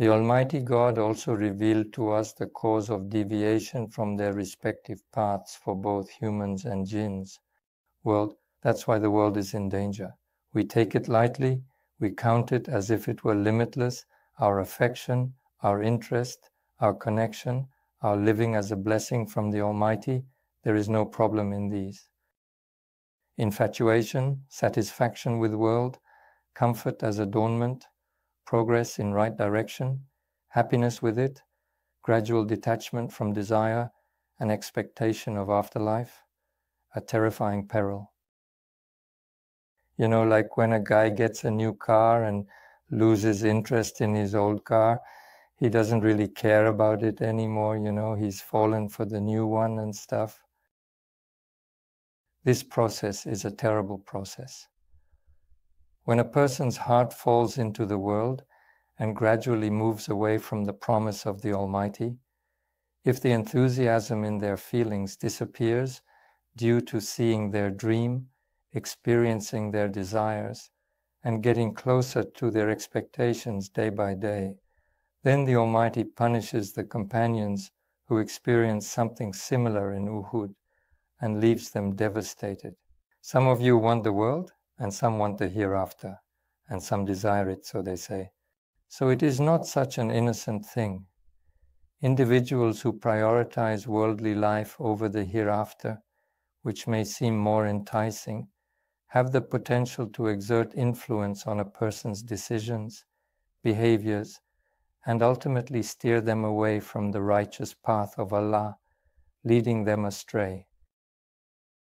The Almighty God also revealed to us the cause of deviation from their respective paths for both humans and jinns. That's why the world is in danger. We take it lightly, we count it as if it were limitless, our affection, our interest, our connection, our living as a blessing from the Almighty. There is no problem in these. Infatuation, satisfaction with the world, comfort as adornment, progress in right direction, happiness with it, gradual detachment from desire, and expectation of afterlife, a terrifying peril. You know, like when a guy gets a new car and loses interest in his old car, he doesn't really care about it anymore, you know, he's fallen for the new one and stuff. This process is a terrible process. When a person's heart falls into the world and gradually moves away from the promise of the Almighty, if the enthusiasm in their feelings disappears due to seeing their dream, experiencing their desires, and getting closer to their expectations day by day, then the Almighty punishes the companions who experience something similar in Uhud and leaves them devastated. Some of you want the world, and some want the hereafter, and some desire it, so they say. So it is not such an innocent thing. Individuals who prioritize worldly life over the hereafter, which may seem more enticing, have the potential to exert influence on a person's decisions, behaviors, and ultimately steer them away from the righteous path of Allah, leading them astray.